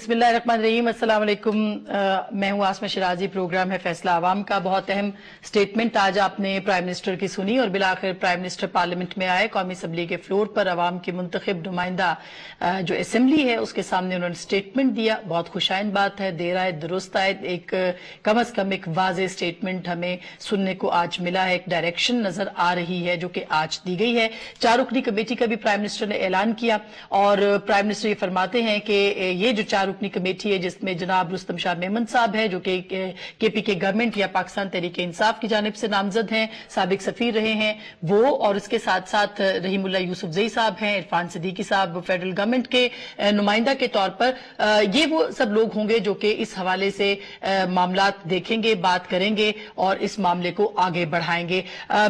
बिस्मिल्लाहिर्रहमानिर्रहीम, अस्सलाम वालेकुम। मैं हूं आसमा शिराजी। प्रोग्राम है फैसला आवाम का। बहुत अहम स्टेटमेंट आज आपने प्राइम मिनिस्टर की सुनी और बिलाखिर प्राइम मिनिस्टर पार्लियामेंट में आए। कौमी असम्बली के फ्लोर पर अवाम की मुंतखब नुमाइंदा जो असम्बली है उसके सामने उन्होंने स्टेटमेंट दिया। बहुत खुशाइन बात है, देर आए दुरुस्त आए। एक कम अज कम एक वाज़ेह स्टेटमेंट हमें सुनने को आज मिला है, एक डायरेक्शन नजर आ रही है जो कि आज दी गई है। 4 रुकनी कमेटी का भी प्राइम मिनिस्टर ने ऐलान किया और प्राइम मिनिस्टर ये फरमाते हैं कि ये जो 4 रुकनी कमेटी है जिसमें जनाब रुस्तम शाह मेमन साहब है जो कि केपीके गवर्नमेंट या पाकिस्तान तहरीके इंसाफ की जानिब से नामजद हैं, साबिक सफीर रहे हैं वो, और उसके साथ साथ रहीमुल्लाह यूसुफजई साहब हैं, इरफान सिद्दीकी साहब फेडरल गवर्नमेंट के नुमाइंदा के तौर पर, ये वो सब लोग होंगे जो कि इस हवाले से मामलात देखेंगे, बात करेंगे और इस मामले को आगे बढ़ाएंगे।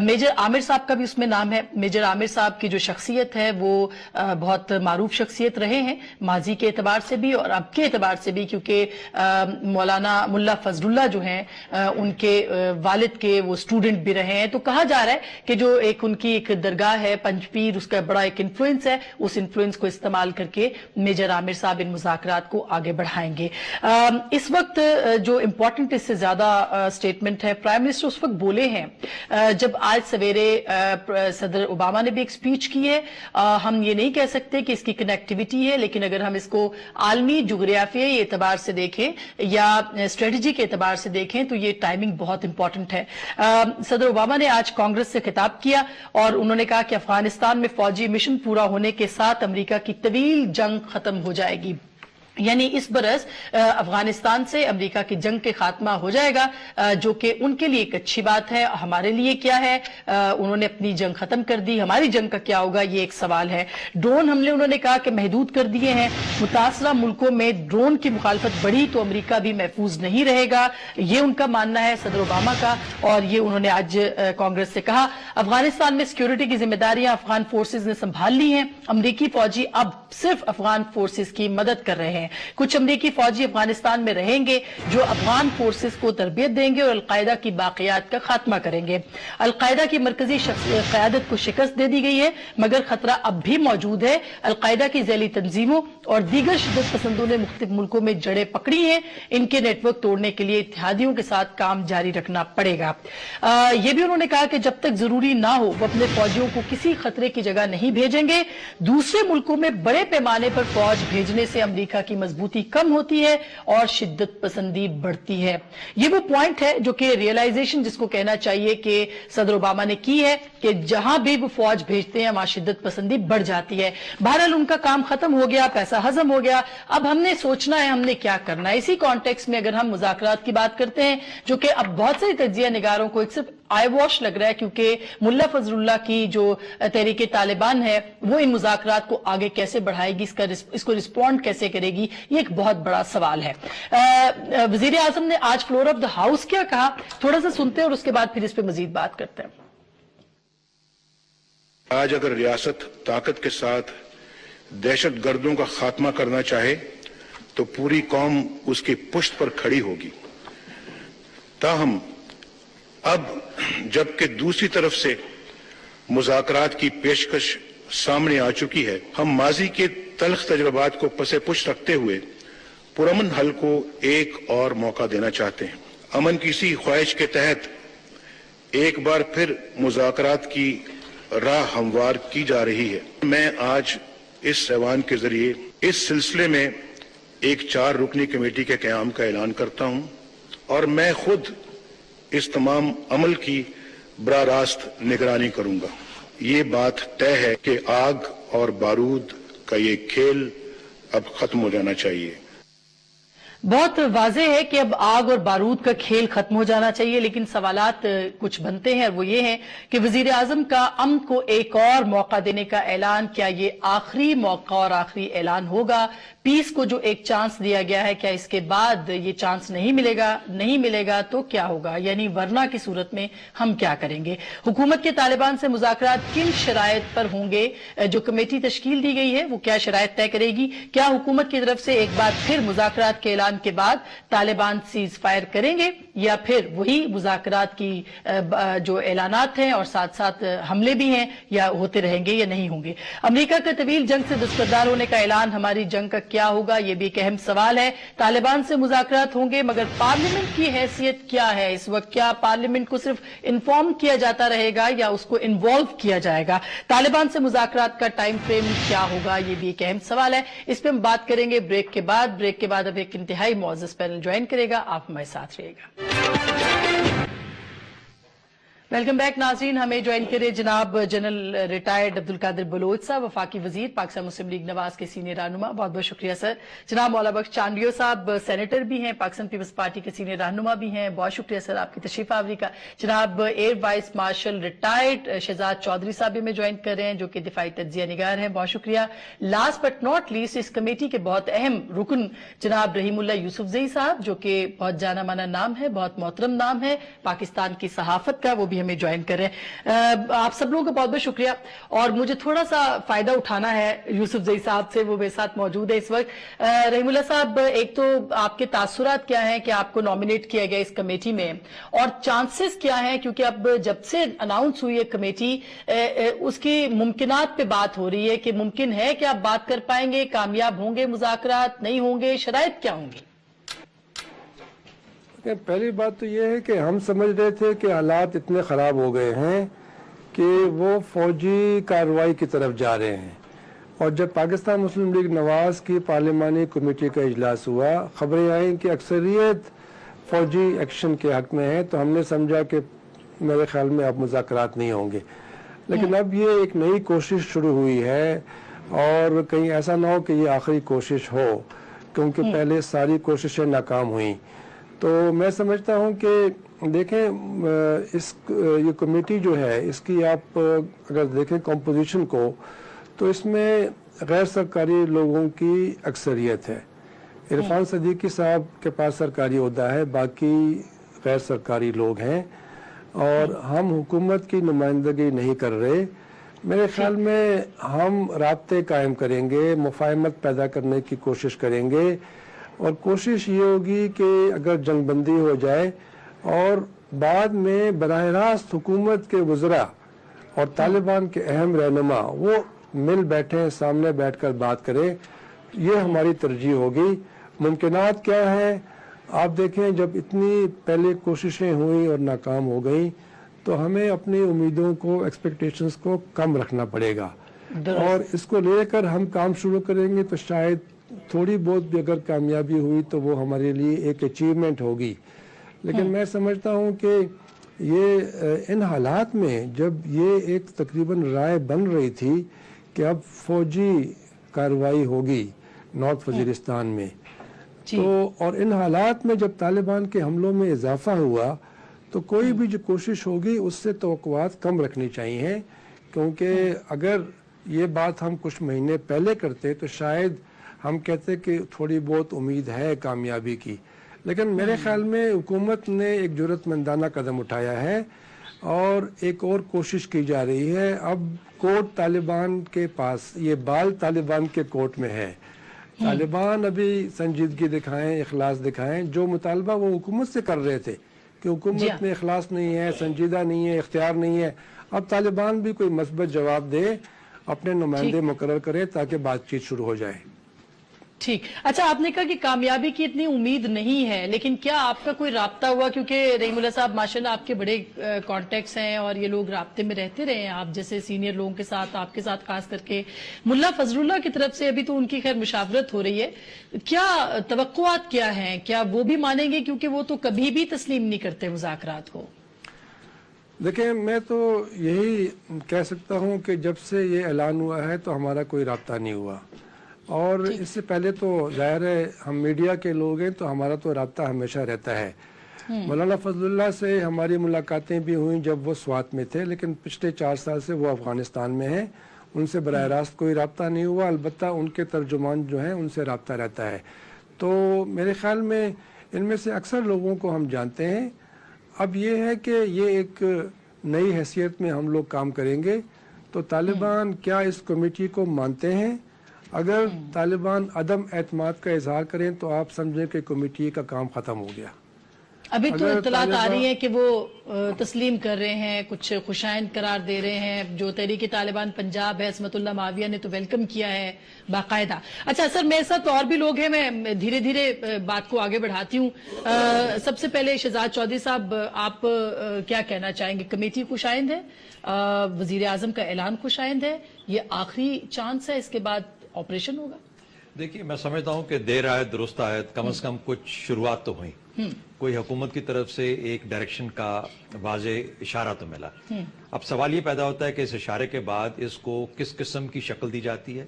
मेजर आमिर साहब का भी उसमें नाम है। मेजर आमिर साहब की जो शख्सियत है वो बहुत मारूफ शख्सियत रहे हैं माजी के एतबार से भी और अब के एतबार से भी, क्योंकि मौलाना मुल्ला फजलुल्लाह जो हैं उनके वालिद के वो स्टूडेंट भी रहे हैं। तो कहा जा रहा है कि जो एक उनकी एक दरगाह है पंजपीर, उसका बड़ा एक इन्फ्लुएंस है, उस इन्फ्लुएंस को इस्तेमाल करके मेजर आमिर साहब इन मुज़ाकरात को आगे बढ़ाएंगे। इस वक्त जो इम्पोर्टेंट इससे ज्यादा स्टेटमेंट है, प्राइम मिनिस्टर उस वक्त बोले हैं जब आज सवेरे सदर ओबामा ने भी एक स्पीच की है। हम ये नहीं कह सकते कि इसकी कनेक्टिविटी है, लेकिन अगर हम इसको आलमी जुग्राफियाई एतबार से देखें या स्ट्रेटजी के एतबार से देखें तो ये टाइमिंग बहुत इंपॉर्टेंट है। सदर ओबामा ने आज कांग्रेस से खिताब किया और उन्होंने कहा कि अफगानिस्तान में फौजी मिशन पूरा होने के साथ अमेरिका की तवील जंग खत्म हो जाएगी, यानी इस बरस अफगानिस्तान से अमेरिका की जंग के खात्मा हो जाएगा, जो कि उनके लिए एक अच्छी बात है। हमारे लिए क्या है, उन्होंने अपनी जंग खत्म कर दी, हमारी जंग का क्या होगा ये एक सवाल है। ड्रोन हमले उन्होंने कहा कि महदूद कर दिए हैं। मुतासरा मुल्कों में ड्रोन की मुखालफत बढ़ी तो अमेरिका भी महफूज नहीं रहेगा, ये उनका मानना है सदर ओबामा का, और ये उन्होंने आज कांग्रेस से कहा। अफगानिस्तान में सिक्योरिटी की जिम्मेदारियां अफगान फोर्सेज ने संभाल ली हैं। अमरीकी फौजी अब सिर्फ अफगान फोर्सेज की मदद कर रहे हैं। कुछ अमरीकी फौजी अफगानिस्तान में रहेंगे जो अफगान फोर्सेस को तरबियत देंगे और अलकायदा की बाकियात का खात्मा करेंगे। अलकायदा की मरकजी क़यादत को शिकस्त दे दी गई है, मगर खतरा अब भी मौजूद है। अलकायदा की ज़ैली तंजीमों और दीगर शिद्दत पसंदों ने मुख्तलिफ मुल्कों में जड़ें पकड़ी हैं। इनके नेटवर्क तोड़ने के लिए इत्तेहादियों के साथ काम जारी रखना पड़ेगा। यह भी उन्होंने कहा कि जब तक जरूरी ना हो वो अपने फौजियों को किसी खतरे की जगह नहीं भेजेंगे। दूसरे मुल्कों में बड़े पैमाने पर फौज भेजने से अमरीका की मजबूती कम होती है और शिद्दत पसंदी बढ़ती है। ये वो पॉइंट है जो कि रियलाइजेशन जिसको कहना चाहिए कि सदर ओबामा ने की है कि जहां भी वो फौज भेजते हैं वहां शिद्दत पसंदी बढ़ जाती है। बहरहाल उनका काम खत्म हो गया, पैसा हजम हो गया, अब हमने सोचना है हमने क्या करना है। इसी कॉन्टेक्स्ट में अगर हम मुज़ाकरात की बात करते हैं जो कि अब बहुत सारे तज्जिया निगारों को एक सिर्फ आई वॉश लग रहा है, क्योंकि मुल्ला फजलुल्लाह की जो तहरीके तालिबान है वो इन मुज़ाकरात को आगे कैसे बढ़ाएगी, इसको रिस्पॉन्ड कैसे करेगी, ये एक बहुत बड़ा सवाल है। वजीर आजम ने आज फ्लोर ऑफ द हाउस क्या कहा, थोड़ा सा सुनते हैं और उसके बाद फिर इस पे मजीद बात करते हैं। आज अगर रियासत ताकत के साथ दहशत गर्दों का खात्मा करना चाहे तो पूरी कौम उसकी पुश्त पर खड़ी होगी। ताहम अब जबकि दूसरी तरफ से मुज़ाकरात की पेशकश सामने आ चुकी है, हम माजी के तल्ख तजुर्बात को पसे पुश रखते हुए पुरअमन हल को एक और मौका देना चाहते हैं। अमन की इसी ख्वाहिश के तहत एक बार फिर मुज़ाकरात की राह हमवार की जा रही है। मैं आज इस ऐवान के जरिए इस सिलसिले में एक 4 रुकनी कमेटी के क़याम का ऐलान करता हूं और मैं खुद इस तमाम अमल की बराह रास्त निगरानी करूंगा। ये बात तय है कि आग और बारूद का ये खेल अब खत्म हो जाना चाहिए। बहुत वाज़ेह है कि अब आग और बारूद का खेल खत्म हो जाना चाहिए, लेकिन सवालात कुछ बनते हैं और वो ये हैं कि वजीर आजम का अमन को एक और मौका देने का ऐलान, क्या ये आखिरी मौका और आखिरी ऐलान होगा? पीस को जो एक चांस दिया गया है, क्या इसके बाद ये चांस नहीं मिलेगा तो क्या होगा, यानी वरना की सूरत में हम क्या करेंगे? हुकूमत के तालिबान से मुज़ाकरात किन शराइत पर होंगे? जो कमेटी तश्कील दी गई है वो क्या शराइत तय करेगी? क्या हुकूमत की तरफ से एक बार फिर मुज़ाकरात के ऐलान के बाद तालिबान सीज फायर करेंगे या फिर वही मुज़ाकरात की जो ऐलानात हैं और साथ साथ हमले भी हैं या होते रहेंगे या नहीं होंगे? अमेरिका का तवील जंग से दस्तबरदार होने का ऐलान हमारी जंग का क्या होगा, ये भी एक अहम सवाल है। तालिबान से मुज़ाकरात होंगे, मगर पार्लियामेंट की हैसियत क्या है इस वक्त? क्या पार्लियामेंट को सिर्फ इन्फॉर्म किया जाता रहेगा या उसको इन्वॉल्व किया जाएगा? तालिबान से मुज़ाकरात का टाइम फ्रेम क्या होगा, ये भी एक अहम सवाल है। इस पर हम बात करेंगे ब्रेक के बाद अब एक इंतहाई मौजूद पैनल ज्वाइन करेगा, आप हमारे साथ रहिएगा। वेलकम बैक नाज़रीन, हमें ज्वाइन करे जनाब जनरल रिटायर्ड अब्दुल कादिर बलोच साहब, वफाकी वजीर, पाकिस्तान मुस्लिम लीग नवाज के सीनियर रहनुमा। बहुत बहुत शुक्रिया सर। जनाब मौला बख्श चांडियो साहब सेनेटर भी हैं, पाकिस्तान पीपल्स पार्टी के सीनियर रहनुमा भी हैं, बहुत शुक्रिया सर आपकी तशरीफ आवरी का। जनाब air vice marshal retired Shahzad Chaudhry sahab भी हमें ज्वाइन कर रहे हैं, जो कि दिफाई तज्जिया निगार हैं, बहुत शुक्रिया। लास्ट बट नॉट लीस्ट इस कमेटी के बहुत अहम रुकन जनाब रहीमुल्लाह यूसुफजई साहब, जो कि बहुत जाना माना नाम है, बहुत मोहतरम नाम है पाकिस्तान की सहाफत का, वो भी हमें ज्वाइन कर रहे हैं। आप सब लोगों का बहुत बहुत शुक्रिया। और मुझे थोड़ा सा फायदा उठाना है यूसुफजई साहब से, वो मेरे साथ मौजूद है इस वक्त। रहीमुल्लाह साहब, एक तो आपके तासुरात क्या हैं कि आपको नॉमिनेट किया गया इस कमेटी में, और चांसेस क्या हैं, क्योंकि अब जब से अनाउंस हुई है कमेटी उसकी मुमकिनात पे बात हो रही है कि मुमकिन है कि आप बात कर पाएंगे, कामयाब होंगे, मुज़ाकरात नहीं होंगे, शराइत क्या होंगी? पहली बात तो ये है कि हम समझ रहे थे कि हालात इतने ख़राब हो गए हैं कि वो फौजी कार्रवाई की तरफ जा रहे हैं। और जब पाकिस्तान मुस्लिम लीग नवाज की पार्लिमानी कमेटी का इजलास हुआ, खबरें आई कि अक्सरियत फौजी एक्शन के हक में है, तो हमने समझा कि मेरे ख्याल में अब मुज़ाकरात नहीं होंगे। लेकिन अब ये एक नई कोशिश शुरू हुई है, और कहीं ऐसा ना हो कि ये आखिरी कोशिश हो, क्योंकि पहले सारी कोशिशें नाकाम हुई। तो मैं समझता हूँ कि देखें ये कमेटी जो है, इसकी आप अगर देखें कंपोजिशन को, तो इसमें गैर सरकारी लोगों की अक्सरियत है। इरफान सदीकी साहब के पास सरकारी ओहदा है, बाकी गैर सरकारी लोग हैं, और हम हुकूमत की नुमाइंदगी नहीं कर रहे। मेरे ख्याल में हम राब्ते कायम करेंगे, मुफाहमत पैदा करने की कोशिश करेंगे, और कोशिश ये होगी कि अगर जंगबंदी हो जाए और बाद में बराह रास्त हुकूमत के वज़रा और तालिबान के अहम रहनुमा वो मिल बैठे, सामने बैठकर बात करें, ये हमारी तरजीह होगी। मुमकिनात क्या हैं, आप देखें जब इतनी पहले कोशिशें हुई और नाकाम हो गई, तो हमें अपनी उम्मीदों को, एक्सपेक्टेशंस को कम रखना पड़ेगा, और इसको लेकर हम काम शुरू करेंगे। तो शायद थोड़ी बहुत भी अगर कामयाबी हुई तो वो हमारे लिए एक अचीवमेंट होगी। लेकिन मैं समझता हूँ कि ये इन हालात में जब ये एक तकरीबन राय बन रही थी कि अब फौजी कार्रवाई होगी नॉर्थ वजीरिस्तान में, तो और इन हालात में जब तालिबान के हमलों में इजाफा हुआ, तो कोई भी जो कोशिश होगी उससे तवक्कुआत कम रखनी चाहिए, क्योंकि अगर ये बात हम कुछ महीने पहले करते तो शायद हम कहते कि थोड़ी बहुत उम्मीद है कामयाबी की। लेकिन मेरे ख्याल में हुकूमत ने एक जुर्रतमंदाना कदम उठाया है, और एक और कोशिश की जा रही है। अब कोर्ट तालिबान के पास, ये बाल तालिबान के कोर्ट में है। तालिबान अभी संजीदगी दिखाएं, इखलास दिखाएं, जो मुतालबा वो हुकूमत से कर रहे थे कि हुकूमत में इखलास नहीं है, संजीदा नहीं है, इख्तियार नहीं है। अब तालिबान भी कोई मस्बत जवाब दे, अपने नुमाइंदे मुकर्रर करे, ताकि बातचीत शुरू हो जाए। ठीक। अच्छा, आपने कहा कि कामयाबी की इतनी उम्मीद नहीं है, लेकिन क्या आपका कोई राब्ता हुआ? क्योंकि रहीमुल्लाह साहब माशाल्लाह आपके बड़े कॉन्टेक्ट्स हैं, और ये लोग राब्ते में रहते रहे हैं आप जैसे सीनियर लोगों के साथ, आपके साथ खास करके मुल्ला फजलुल्लाह की तरफ से अभी तो उनकी खैर मुशावरत हो रही है। क्या तवक्कुआत क्या हैं? क्या वो भी मानेंगे? क्योंकि वो तो कभी भी तस्लीम नहीं करते मुज़ाकरात को। देखिए, मैं तो यही कह सकता हूँ कि जब से ये ऐलान हुआ है तो हमारा कोई राब्ता नहीं हुआ, और इससे पहले तो ज़ाहिर है हम मीडिया के लोग हैं, तो हमारा तो राब्ता हमेशा रहता है। मौलाना फजलुल्लाह से हमारी मुलाकातें भी हुई जब वो स्वात में थे, लेकिन पिछले 4 साल से वो अफ़गानिस्तान में हैं। उनसे बराह रास्त कोई राब्ता नहीं हुआ, अलबत्ता उनके तर्जुमान जो हैं उनसे राब्ता रहता है। तो मेरे ख्याल में इनमें से अक्सर लोगों को हम जानते हैं। अब ये है कि ये एक नई हैसियत में हम लोग काम करेंगे। तो तालिबान क्या इस कमेटी को मानते हैं? अगर तालिबान अदम एतमाद का इजहार करें तो आप समझें कि कमेटी का काम ख़त्म हो गया। अभी तो अगर इत्तलात आ तालिबान- रही है कि वो तस्लीम कर रहे हैं, कुछ खुशाइन करार दे रहे हैं। जो तहरीक तालिबान पंजाब है, असमतुल्लाह माविया ने तो वेलकम किया है बाकायदा। अच्छा सर, मेरे साथ और भी लोग हैं, मैं धीरे धीरे बात को आगे बढ़ाती हूँ। सबसे पहले शहजाद चौधरी साहब, आप क्या कहना चाहेंगे? कमेटी खुशाइंद है, वजीर आजम का ऐलान खुशाइंद है, ये आखिरी चांस है, इसके बाद ऑपरेशन होगा? देखिए, मैं समझता हूं कि देर आयत दुरुस्त आयत, कम से कम कुछ शुरुआत तो हुई। कोई हुकूमत की तरफ से एक डायरेक्शन का वाजे इशारा तो मिला। अब सवाल ये पैदा होता है कि इस इशारे के बाद इसको किस किस्म की शक्ल दी जाती है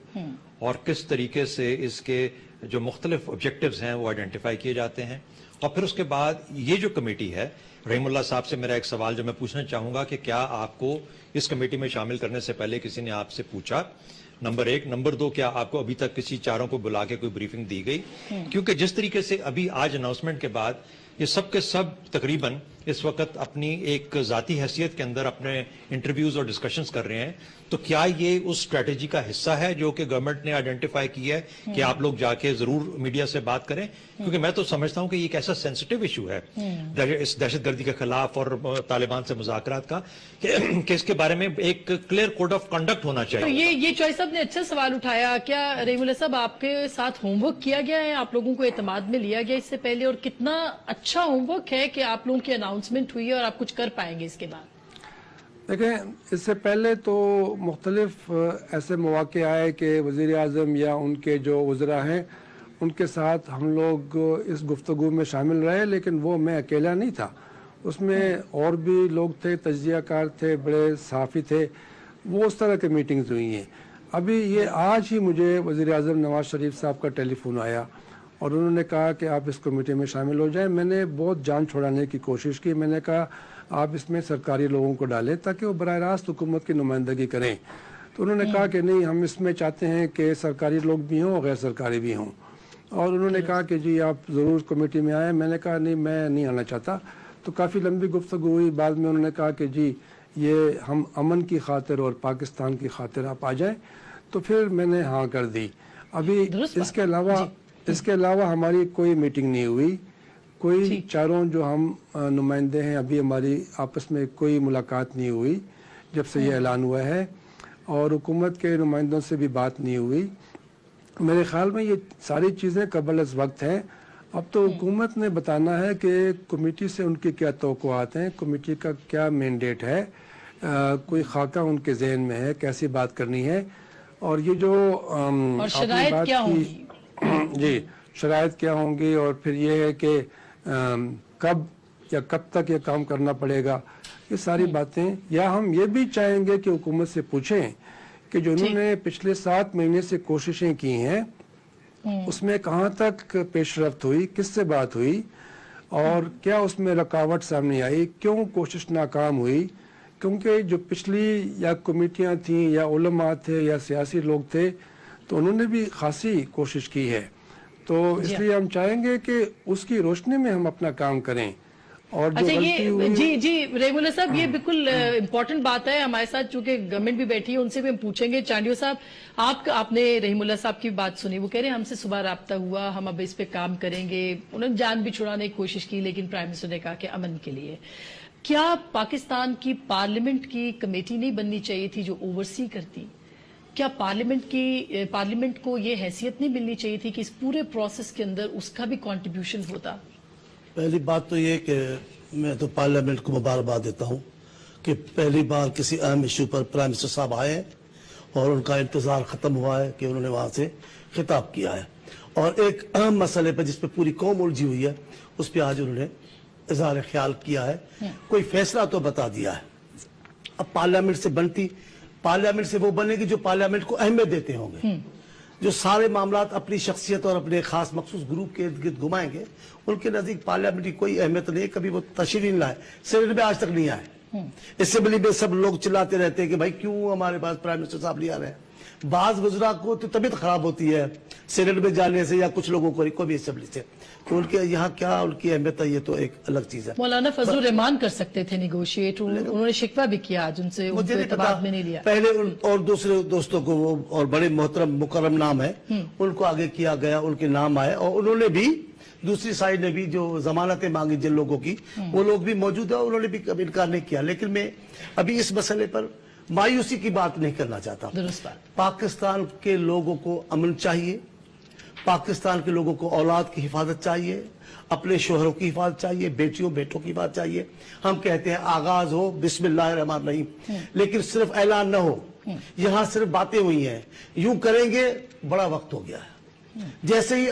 और किस तरीके से इसके जो मुख्तलिफ ऑब्जेक्टिव्स हैं वो आइडेंटिफाई किए जाते हैं। और फिर उसके बाद ये जो कमेटी है, रहीमुल्लाह साहब से मेरा एक सवाल जो मैं पूछना चाहूंगा कि क्या आपको इस कमेटी में शामिल करने से पहले किसी ने आपसे पूछा? नंबर 1। नंबर 2, क्या आपको अभी तक किसी चारों को बुला के कोई ब्रीफिंग दी गई? क्योंकि जिस तरीके से अभी आज अनाउंसमेंट के बाद ये सब के सब तकरीबन इस वक्त अपनी एक जाती हैसियत के अंदर अपने इंटरव्यूज और डिस्कशंस कर रहे हैं, तो क्या ये उस स्ट्रेटेजी का हिस्सा है जो कि गवर्नमेंट ने आइडेंटिफाई किया है कि आप लोग जाके जरूर मीडिया से बात करें? क्योंकि मैं तो समझता हूं कि ये एक ऐसा सेंसिटिव इशू है इस दहशतगर्दी के खिलाफ और तालिबान से मुज़ाकरात का कि इसके बारे में एक क्लियर कोड ऑफ कंडक्ट होना तो चाहिए। ये चॉइस साहब ने अच्छा सवाल उठाया। क्या रहीमुल्लाह साहब, आपके साथ होमवर्क किया गया है? आप लोगों को एतमाद में लिया गया इससे पहले? और कितना अच्छा होमवर्क है कि आप लोगों की अनाउंसमेंट हुई है और आप कुछ कर पाएंगे इसके बाद? देखें, इससे पहले तो मुख्तलिफ ऐसे मौके आए कि वज़ीर आज़म या उनके जो वज़रा हैं उनके साथ हम लोग इस गुफ्तगू में शामिल रहे, लेकिन वो मैं अकेला नहीं था, उसमें और भी लोग थे, तज्ज़ियाकार थे, बड़े सहाफ़ी थे, वो उस तरह की मीटिंग्स हुई हैं। अभी ये आज ही मुझे वज़ीर आज़म नवाज़ शरीफ साहब का टेलीफोन आया और उन्होंने कहा कि आप इस कमेटी में शामिल हो जाएं। मैंने बहुत जान छुड़ाने की कोशिश की, मैंने कहा आप इसमें सरकारी लोगों को डालें ताकि वो बराह रास्त हुकूमत की नुमाइंदगी करें। तो उन्होंने कहा कि नहीं, हम इसमें चाहते हैं कि सरकारी लोग भी हों और गैर सरकारी भी हों। और उन्होंने कहा कि जी आप ज़रूर कमेटी में आएँ। मैंने कहा नहीं, मैं नहीं आना चाहता। तो काफ़ी लंबी गुफ्तगू हुई। बाद में उन्होंने कहा कि जी ये हम अमन की खातिर और पाकिस्तान की खातिर आप आ जाएं। तो फिर मैंने हाँ कर दी। अभी इसके अलावा हमारी कोई मीटिंग नहीं हुई, कोई चारों जो हम नुमाइंदे हैं अभी हमारी आपस में कोई मुलाकात नहीं हुई जब से ये ऐलान हुआ है, और हुकूमत के नुमाइंदों से भी बात नहीं हुई। मेरे ख्याल में ये सारी चीज़ें कबल अज़ वक्त हैं। अब तो हुकूमत ने बताना है कि कमेटी से उनकी क्या तवक्कुआत हैं, कमेटी का क्या मैंडेट है, कोई खाका उनके जहन में है, कैसी बात करनी है, और ये जो और शराइत क्या होंगी? जी, शराइत क्या होंगी, और फिर ये है कि कब या कब तक ये काम करना पड़ेगा, ये सारी बातें। या हम ये भी चाहेंगे कि हुकूमत से पूछें कि जो उन्होंने पिछले 7 महीने से कोशिशें की हैं उसमें कहाँ तक पेशरफ्त हुई, किससे बात हुई, और क्या उसमें रुकावट सामने आई, क्यों कोशिश नाकाम हुई। क्योंकि जो पिछली या कमेटियाँ थीं या उलमा थे या सियासी लोग थे, तो उन्होंने भी खासी कोशिश की है। तो इसलिए हम चाहेंगे कि उसकी रोशनी में हम अपना काम करें। और जो अच्छा, गलती हुई, जी रहीमुल्लाह साहब, ये बिल्कुल इम्पोर्टेंट बात है। हमारे साथ चूंकि गवर्नमेंट भी बैठी है, उनसे भी हम पूछेंगे। चांडियो साहब, आपने रहीमुल्लाह साहब की बात सुनी, वो कह रहे हैं हमसे सुबह राब्ता हुआ, हम अब इस पे काम करेंगे। उन्होंने जान भी छुड़ाने की कोशिश की, लेकिन प्राइम मिनिस्टर ने कहा कि अमन के लिए। क्या पाकिस्तान की पार्लियामेंट की कमेटी नहीं बननी चाहिए थी जो ओवरसी करती? क्या पार्लियामेंट को ये हैसियत नहीं मिलनी चाहिए थी कि इस पूरे प्रोसेस के अंदर उसका भी कंट्रीब्यूशन होता? पहली बात तो ये कि मैं तो पार्लियामेंट को मुबारकबाद देता हूँ कि पहली बार किसी अहम इशू पर प्राइम मिनिस्टर साहब आए हैं और उनका इंतजार खत्म हुआ है कि उन्होंने वहां से खिताब किया है, और एक अहम मसले पर जिस पर पूरी कौम उलझी हुई है उस पर आज उन्होंने इजहार ख्याल किया है, कोई फैसला तो बता दिया है। अब पार्लियामेंट से बनती, पार्लियामेंट से वो बनेगी जो पार्लियामेंट को अहमियत देते होंगे, जो सारे मामलात अपनी शख्सियत और अपने खास मखसूस ग्रुप के इर्द गिर्द घुमाएंगे। उनके नजदीक पार्लियामेंट की कोई अहमियत नहीं है, कभी वो तशरीह नहीं लाए, सेनेट में आज तक नहीं आए। असेंबली में सब लोग चिल्लाते रहते हैं कि भाई क्यों हमारे पास प्राइम मिनिस्टर साहब नहीं आ रहे हैं। बाज वज़रा को तो तबीयत खराब होती है सेनेट में जाने से, या कुछ लोगों को भी असेंबली से, तो उनके यहाँ क्या उनकी अहमियत है, ये तो एक अलग चीज है। मौलाना फजलुर रहमान कर सकते थे निगोशिएट, उन्होंने शिकवा भी किया आज उनसे, मुझे नहीं पता, में नहीं लिया। पहले और दूसरे दोस्तों को वो और बड़े मोहतरम मुकर्रम नाम है उनको आगे किया गया, उनके नाम आए और उन्होंने भी दूसरी साइड ने भी जो जमानतें मांगी जिन लोगों की, वो लोग भी मौजूद है, उन्होंने भी कभी इनकार नहीं किया। लेकिन मैं अभी इस मसले पर मायूसी की बात नहीं करना चाहता। दुरुस्त बात। पाकिस्तान के लोगों को अमन चाहिए, पाकिस्तान के लोगों को औलाद की हिफाजत चाहिए, अपने शोहरों की हिफाजत चाहिए, बेटियों बेटों की हिफाजत चाहिए। हम कहते हैं आगाज हो बिस्मिल्लाहिर्रहमानिर्रहीम, लेकिन सिर्फ ऐलान न हो। यहाँ सिर्फ बातें हुई हैं, यूं करेंगे बड़ा वक्त हो गया है। जैसे ही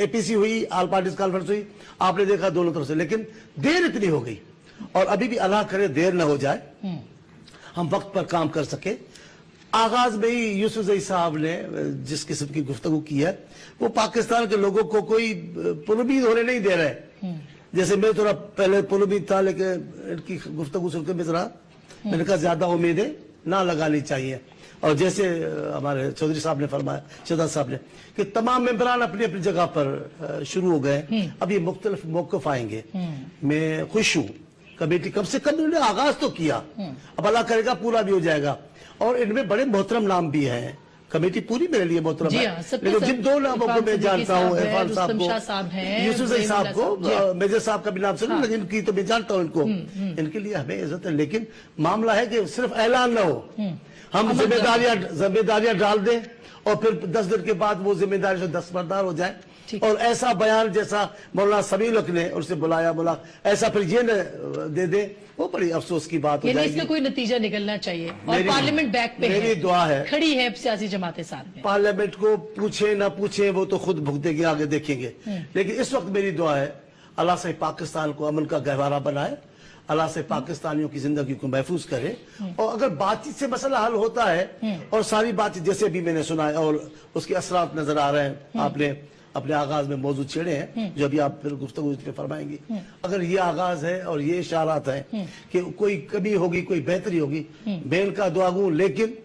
एपीसी हुई, ऑल पार्टीज कॉन्फ्रेंस हुई, आपने देखा दोनों तरफ से, लेकिन देर इतनी हो गई, और अभी भी अल्लाह करे देर न हो जाए, हम वक्त पर काम कर सके। आगाज में ही यूसुफ जई साहब ने जिस किस्म की गुफ्तगू की है, वो पाकिस्तान के लोगों को कोई पुरुमीद होने नहीं दे रहे। जैसे मैं थोड़ा पहले पुरुमीद था, लेकिन इनकी गुफ्तगू सुनकर मैंने कहा ज्यादा उम्मीदें ना लगानी चाहिए। और जैसे हमारे चौधरी साहब ने फरमाया, शहजाद साहब ने, कि तमाम मेंबरान अपनी अपनी जगह पर शुरू हो गए, अब ये मुख्तलिफ मौक़िफ़ आएंगे। मैं खुश हूँ, कमेटी कम से कम उन्होंने आगाज तो किया, अब अल्लाह करेगा पूरा भी हो जाएगा। और इनमें बड़े मोहतरम नाम भी हैं, कमेटी पूरी मेरे लिए मोहतरम है, लेकिन जिन दो नामों को मैं जानता हूँ, इरफान साहब को, यूसुफ जई साहब को, मेजर साहब का भी नाम सुना, लेकिन इनकी तो मैं जानता हूँ इनको, इनके लिए हमें इज्जत है। लेकिन मामला है कि सिर्फ ऐलान न हो, हम जिम्मेदारियां डाल दें और फिर 10 दिन के बाद वो जिम्मेदारी से दस्तबरदार हो जाए, और ऐसा बयान जैसा मौलाना समीउल हक ने उनसे बुलाया बोला, ऐसा फिर ये न दे दे, वो बड़ी अफसोस की बात हो जाएगी। इसका कोई नतीजा निकलना चाहिए, और पार्लियामेंट बैक पे मेरी दुआ है, खड़ी है सियासी जमातें साथ में। पार्लियामेंट को पूछे ना पूछे वो तो खुद भुगतेंगे, आगे देखेंगे। लेकिन इस वक्त मेरी दुआ है, अल्लाह से पाकिस्तान को अमन का गहवारा बनाए, अल्लाह से पाकिस्तानियों की जिंदगी को महफूज करे। और अगर बातचीत से मसला हल होता है, और सारी बातचीत जैसे भी मैंने सुना है और उसके असरात नजर आ रहे हैं, आपने अपने आगाज में मौजूद छेड़े हैं, जो अभी आप फिर गुफ्तगू पे फरमाएंगी। अगर ये आगाज है और ये इशारात हैं कि कोई कमी होगी, कोई बेहतरी होगी, मैं इनका दुआ गूं, लेकिन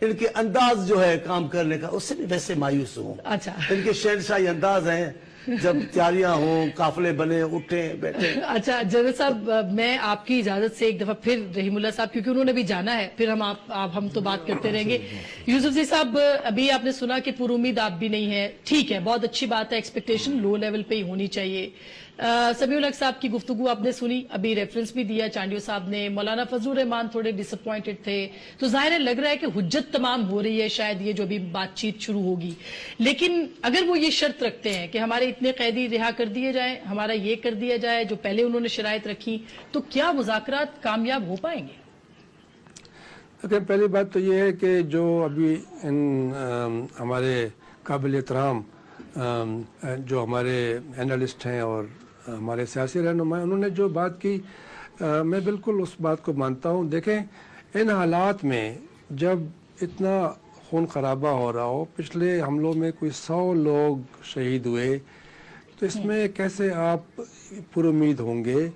इनके अंदाज जो है काम करने का, उससे भी वैसे मायूस हूँ। अच्छा, इनके शहनशाही अंदाज हैं, जब तैयारियां हों, काफिले बने, उठे बैठे। अच्छा जनरल साहब, मैं आपकी इजाजत से एक दफा फिर रहीमुल्लाह साहब, क्योंकि उन्होंने भी जाना है, फिर हम तो बात करते रहेंगे। यूसुफ जी साहब, अभी आपने सुना कि पुरुमीद आप भी नहीं है, ठीक है, बहुत अच्छी बात है, एक्सपेक्टेशन लो लेवल पे ही होनी चाहिए। समीउल हक साहब की गुफ्तगू आपने सुनी, अभी रेफरेंस भी दिया चांडियो साहब ने, मौलाना फजलुर रहमान थोड़े डिसअपॉइंटेड थे, तो जाहिर है लग रहा है कि हुज्जत तमाम हो रही है शायद ये जो भी बातचीत शुरू होगी। लेकिन अगर वो ये शर्त रखते हैं कि हमारे इतने कैदी रिहा कर दिए जाए, हमारा ये कर दिया जाए जो पहले उन्होंने शराइत रखी, तो क्या मुज़ाकरात कामयाब हो पाएंगे? देखिए, पहली बात तो ये है कि जो अभी हमारे काबिल एहतराम जो हमारे एनालिस्ट हैं और हमारे सियासी रहनुमा, उन्होंने जो बात की, मैं बिल्कुल उस बात को मानता हूँ। देखें, इन हालात में जब इतना खून खराबा हो रहा हो, पिछले हमलों में कोई 100 लोग शहीद हुए, तो इसमें कैसे आप पुरुमीद होंगे?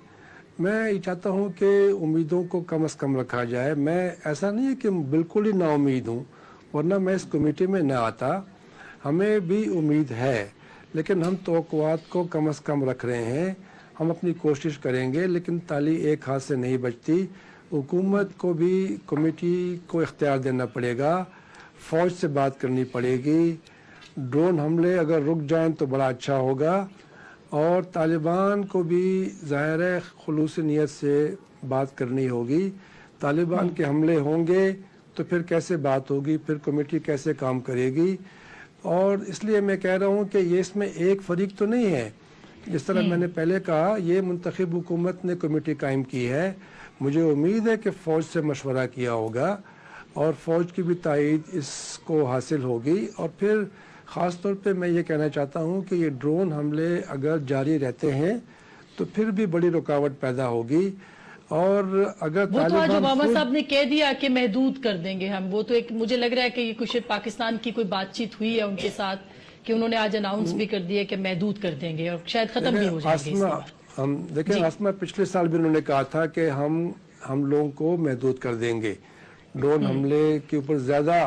मैं ये चाहता हूँ कि उम्मीदों को कम से कम रखा जाए। मैं ऐसा नहीं है कि बिल्कुल ही नाउमीद हूँ, वरना मैं इस कमेटी में न आता। हमें भी उम्मीद है, लेकिन हम तवक्कुआत को कम से कम रख रहे हैं। हम अपनी कोशिश करेंगे, लेकिन ताली एक हाथ से नहीं बजती। हुकूमत को भी कमेटी को इख्तियार देना पड़ेगा, फ़ौज से बात करनी पड़ेगी। ड्रोन हमले अगर रुक जाएं तो बड़ा अच्छा होगा, और तालिबान को भी ज़ाहिर है खुलूस नियत से बात करनी होगी। तालिबान के हमले होंगे तो फिर कैसे बात होगी, फिर कमेटी कैसे काम करेगी? और इसलिए मैं कह रहा हूँ कि ये इसमें एक फरीक तो नहीं है। जिस तरह मैंने पहले कहा, ये मुंतखब हुकूमत ने कमेटी कायम की है। मुझे उम्मीद है कि फ़ौज से मशवरा किया होगा और फ़ौज की भी तायीद इसको हासिल होगी। और फिर ख़ास तौर पे मैं ये कहना चाहता हूँ कि ये ड्रोन हमले अगर जारी रहते हैं तो फिर भी बड़ी रुकावट पैदा होगी। और अगर वो तो आज ओबामा साहब ने कह दिया कि महदूद कर देंगे हम, वो तो एक मुझे लग रहा है कि ये कुछ पाकिस्तान की कोई बातचीत हुई है उनके साथ कि उन्होंने आज अनाउंस भी कर दिया कि महदूद कर देंगे और शायद खत्म भी हो जाएंगे। हम देखें, आसमा पिछले साल भी उन्होंने कहा था कि हम लोगों को महदूद कर देंगे, ड्रोन हमले के ऊपर ज्यादा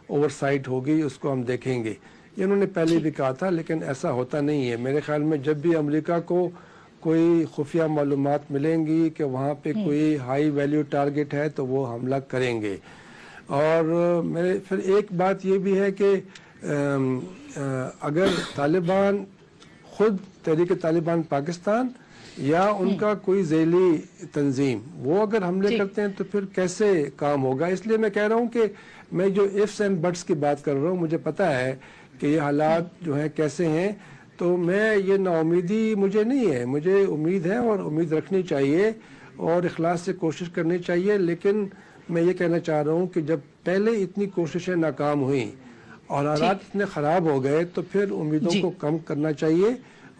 ओवरसाइट होगी, उसको हम देखेंगे। ये उन्होंने पहले भी कहा था, लेकिन ऐसा होता नहीं है। मेरे ख्याल में जब भी अमेरिका को कोई खुफिया मालूमात मिलेंगी कि वहाँ पे कोई हाई वैल्यू टारगेट है तो वो हमला करेंगे। और मेरे फिर एक बात ये भी है कि अगर तालिबान خود تحریک طالبان پاکستان یا ان کا کوئی ذیلی تنظیم وہ اگر حملے کرتے ہیں تو پھر کیسے کام ہوگا. اس لیے میں کہہ رہا ہوں کہ میں جو ifs اینڈ بٹس کی بات کر رہا ہوں مجھے پتہ ہے کہ یہ حالات جو ہیں کیسے ہیں, تو میں یہ نا امیدی مجھے نہیں ہے, مجھے امید ہے اور امید رکھنی چاہیے اور اخلاص سے کوشش کرنی چاہیے. لیکن میں یہ کہنا چاہ رہا ہوں کہ جب پہلے اتنی کوششیں ناکام ہوئیں اور حالات اتنے خراب ہو گئے تو پھر امیدوں کو کم کرنا چاہیے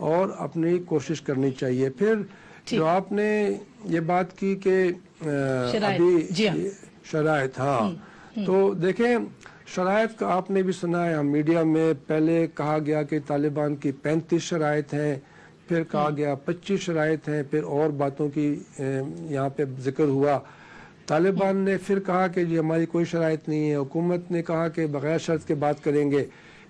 اور اپنی کوشش کرنی چاہیے. پھر جو آپ نے یہ بات کی کہ ابھی شرائط, ہاں تو دیکھیں شرائط کا آپ نے بھی سنا ہے, ہم میڈیا میں پہلے کہا گیا کہ طالبان کی 35 شرائط ہیں, پھر کہا گیا 25 شرائط ہیں, پھر اور باتوں کی یہاں پہ ذکر ہوا. طالبان نے پھر کہا کہ جی ہماری کوئی شرائط نہیں ہے, حکومت نے کہا کہ بغیر شرط کے بات کریں گے.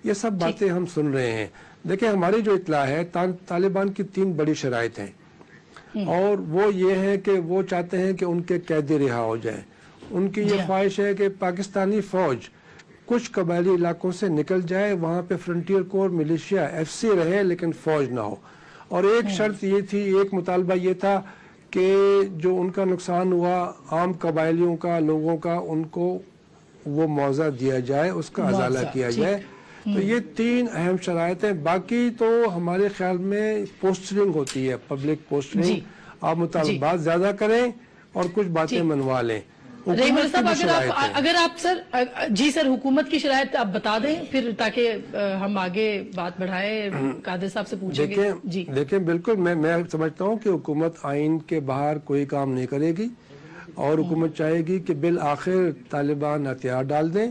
یہ سب باتیں ہم سن رہے ہیں. دیکھیں ہماری جو اطلاع ہے طالبان کی 3 بڑی شرائط ہیں اور وہ یہ ہے کہ وہ چاہتے ہیں کہ ان کے قیدی رہا ہو جائیں. ان کی یہ خواہش ہے کہ پاکستانی فوج کچھ قبائلی علاقوں سے نکل جائے, وہاں پہ فرنٹیئر کور ملیشیا FC رہے لیکن فوج نہ ہو. اور ایک شرط یہ تھی, ایک مطالبہ یہ تھا کہ جو ان کا نقصان ہوا عام قبائلیوں کا, لوگوں کا, ان کو وہ معاوضہ دیا جائے, اس کا ازالہ کیا جائے. تو یہ 3 اہم شرائط ہیں. باقی تو ہمارے خیال میں پوسٹرنگ ہوتی ہے, پبلک پوسٹرنگ. آپ مطالبات زیادہ کریں اور کچھ باتیں منوا لیں. رحیم اللہ صاحب اگر آپ سر جی سر حکومت کی شرائط آپ بتا دیں پھر تاکہ ہم آگے بات بڑھائیں, قادر صاحب سے پوچھیں گے. دیکھیں بالکل میں سمجھتا ہوں کہ حکومت آئین کے باہر کوئی کام نہیں کرے گی اور حکومت چاہے گی کہ بالآخر طالبان ہتھیار ڈال دیں,